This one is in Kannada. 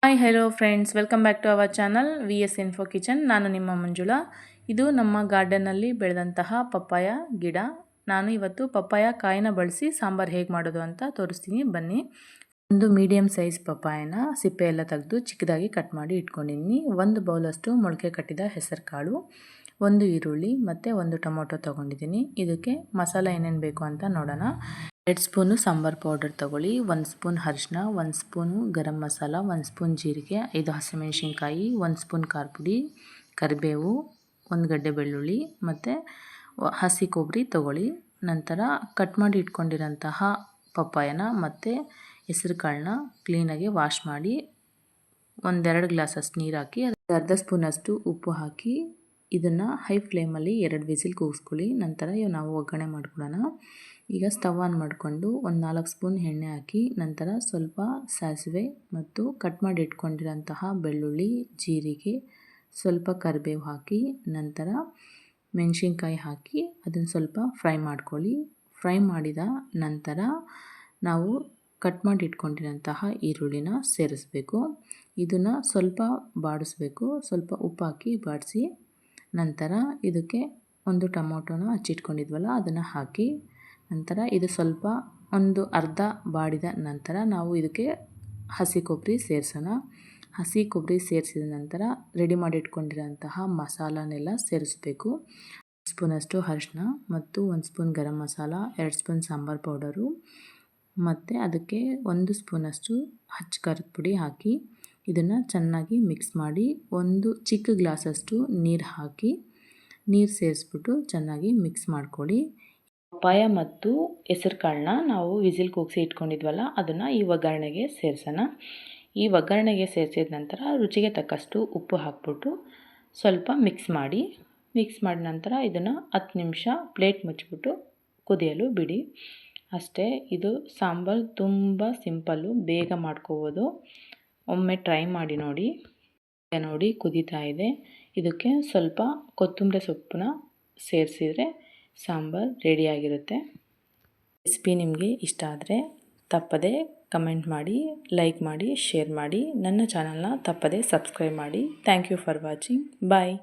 Hi hello friends, welcome back to our channel VS info kitchen. ನಾನು ನಿಮ್ಮ ಮಂಜುಳಾ. ಇದು ನಮ್ಮ ಗಾರ್ಡನ್ನಲ್ಲಿ ಬೆಳೆದಂತಹ ಪಪ್ಪಾಯ ಗಿಡ. ನಾನು ಇವತ್ತು ಪಪ್ಪಾಯ ಕಾಯಿನ ಬಳಸಿ ಸಾಂಬಾರು ಹೇಗೆ ಮಾಡೋದು ಅಂತ ತೋರಿಸ್ತೀನಿ, ಬನ್ನಿ. ಒಂದು ಮೀಡಿಯಮ್ ಸೈಜ್ ಪಪ್ಪಾಯನ ಸಿಪ್ಪೆ ಎಲ್ಲ ತೆಗೆದು ಚಿಕ್ಕದಾಗಿ ಕಟ್ ಮಾಡಿ ಇಟ್ಕೊಂಡಿದ್ದೀನಿ. ಒಂದು ಬೌಲಷ್ಟು ಮೊಳಕೆ ಕಟ್ಟಿದ ಹೆಸರು ಕಾಳು, ಒಂದು ಈರುಳ್ಳಿ ಮತ್ತು ಒಂದು ಟೊಮೊಟೊ ತೊಗೊಂಡಿದ್ದೀನಿ. ಇದಕ್ಕೆ ಮಸಾಲ ಏನೇನು ಬೇಕು ಅಂತ ನೋಡೋಣ. 2 ಸ್ಪೂನು ಸಾಂಬಾರು ಪೌಡರ್ ತೊಗೊಳ್ಳಿ, 1 ಸ್ಪೂನ್ ಅರಿಶಿನ, 1 ಸ್ಪೂನು ಗರಂ ಮಸಾಲ, 1 ಸ್ಪೂನ್ ಜೀರಿಗೆ, 5 ಹಸಿಮೆಣಸಿನ್ಕಾಯಿ, 1 ಸ್ಪೂನ್ ಖಾರ ಪುಡಿ, ಕರಿಬೇವು, 1 ಗಡ್ಡೆ ಬೆಳ್ಳುಳ್ಳಿ ಮತ್ತು ಹಸಿ ಕೊಬ್ಬರಿ ತೊಗೊಳ್ಳಿ. ನಂತರ ಕಟ್ ಮಾಡಿ ಇಟ್ಕೊಂಡಿರೋಂತಹ ಪಪ್ಪಾಯನ ಮತ್ತು ಹೆಸರು ಕಾಳನ್ನ ಕ್ಲೀನಾಗಿ ವಾಶ್ ಮಾಡಿ 1-2 ಗ್ಲಾಸಷ್ಟು ನೀರು ಹಾಕಿ ಅರ್ಧ ಸ್ಪೂನಷ್ಟು ಉಪ್ಪು ಹಾಕಿ ಇದನ್ನು ಹೈ ಫ್ಲೇಮಲ್ಲಿ 2 ವಿಸಿಲ್ ಕೂಗಿಸ್ಕೊಳ್ಳಿ. ನಂತರ ನಾವು ಒಗ್ಗರಣೆ ಮಾಡ್ಕೊಳ್ಳೋಣ. ಈಗ ಸ್ಟವ್ ಆನ್ ಮಾಡಿಕೊಂಡು ಒಂದು 4 ಸ್ಪೂನ್ ಎಣ್ಣೆ ಹಾಕಿ, ನಂತರ ಸ್ವಲ್ಪ ಸಾಸಿವೆ ಮತ್ತು ಕಟ್ ಮಾಡಿ ಇಟ್ಕೊಂಡಿರೋಂತಹ ಬೆಳ್ಳುಳ್ಳಿ, ಜೀರಿಗೆ, ಸ್ವಲ್ಪ ಕರಿಬೇವು ಹಾಕಿ, ನಂತರ ಮೆಣಸಿನ್ಕಾಯಿ ಹಾಕಿ ಅದನ್ನು ಸ್ವಲ್ಪ ಫ್ರೈ ಮಾಡ್ಕೊಳ್ಳಿ. ಫ್ರೈ ಮಾಡಿದ ನಂತರ ನಾವು ಕಟ್ ಮಾಡಿ ಇಟ್ಕೊಂಡಿರೋಂತಹ ಈರುಳ್ಳಿನ ಸೇರಿಸ್ಬೇಕು. ಇದನ್ನು ಸ್ವಲ್ಪ ಬಾಡಿಸ್ಬೇಕು. ಸ್ವಲ್ಪ ಉಪ್ಪು ಹಾಕಿ ಬಾಡಿಸಿ ನಂತರ ಇದಕ್ಕೆ ಒಂದು ಟೊಮೊಟೊನ ಹಚ್ಚಿಟ್ಕೊಂಡಿದ್ವಲ್ಲ ಅದನ್ನು ಹಾಕಿ, ನಂತರ ಇದು ಸ್ವಲ್ಪ ಒಂದು ಅರ್ಧ ಬಾಡಿದ ನಂತರ ನಾವು ಇದಕ್ಕೆ ಹಸಿ ಕೊಬ್ಬರಿ ಸೇರಿಸೋಣ. ಹಸಿ ಕೊಬ್ಬರಿ ಸೇರಿಸಿದ ನಂತರ ರೆಡಿ ಮಾಡಿ ಇಟ್ಕೊಂಡಿರೋಂತಹ ಮಸಾಲನೆಲ್ಲ ಸೇರಿಸ್ಬೇಕು. 1 ಸ್ಪೂನಷ್ಟು ಅರಿಶಿನ ಮತ್ತು 1 spoon garam masala, 2 spoon sambar powder ಮತ್ತು ಅದಕ್ಕೆ 1 ಸ್ಪೂನಷ್ಟು ಖಾರದ ಪುಡಿ ಹಾಕಿ ಇದನ್ನು ಚೆನ್ನಾಗಿ ಮಿಕ್ಸ್ ಮಾಡಿ, ಒಂದು ಚಿಕ್ಕ ಗ್ಲಾಸಷ್ಟು ನೀರು ಹಾಕಿ ನೀರು ಸೇರಿಸ್ಬಿಟ್ಟು ಚೆನ್ನಾಗಿ ಮಿಕ್ಸ್ ಮಾಡ್ಕೊಳ್ಳಿ. ಪಪ್ಪಾಯ ಮತ್ತು ಹೆಸರು ಕಾಳನ್ನ ನಾವು ವಿಸಿಲ್ ಕೂಗಿಸಿ ಇಟ್ಕೊಂಡಿದ್ವಲ್ಲ ಅದನ್ನು ಈ ಒಗ್ಗರಣೆಗೆ ಸೇರಿಸೋಣ. ಈ ಒಗ್ಗರಣೆಗೆ ಸೇರಿಸಿದ ನಂತರ ರುಚಿಗೆ ತಕ್ಕಷ್ಟು ಉಪ್ಪು ಹಾಕ್ಬಿಟ್ಟು ಸ್ವಲ್ಪ ಮಿಕ್ಸ್ ಮಾಡಿ ನಂತರ ಇದನ್ನು 10 ನಿಮಿಷ ಪ್ಲೇಟ್ ಮುಚ್ಚಿಬಿಟ್ಟು ಕುದಿಯಲು ಬಿಡಿ. ಅಷ್ಟೇ. ಇದು ಸಾಂಬಾರು ತುಂಬ ಸಿಂಪಲ್ಲು, ಬೇಗ ಮಾಡ್ಕೋಬೋದು. ಒಮ್ಮೆ ಟ್ರೈ ಮಾಡಿ ನೋಡಿ. ಕುದೀತಾ ಇದೆ. ಇದಕ್ಕೆ ಸ್ವಲ್ಪ ಕೊತ್ತಂಬರಿ ಸೊಪ್ಪನ್ನ ಸೇರಿಸಿದರೆ ಸಾಂಬಾರು ರೆಡಿಯಾಗಿರುತ್ತೆ. ರೆಸಿಪಿ ನಿಮಗೆ ಇಷ್ಟ ಆದರೆ ತಪ್ಪದೆ ಕಮೆಂಟ್ ಮಾಡಿ, ಲೈಕ್ ಮಾಡಿ, ಶೇರ್ ಮಾಡಿ. ನನ್ನ ಚಾನಲ್ನ ತಪ್ಪದೆ ಸಬ್ಸ್ಕ್ರೈಬ್ ಮಾಡಿ. Thank you for watching. Bye.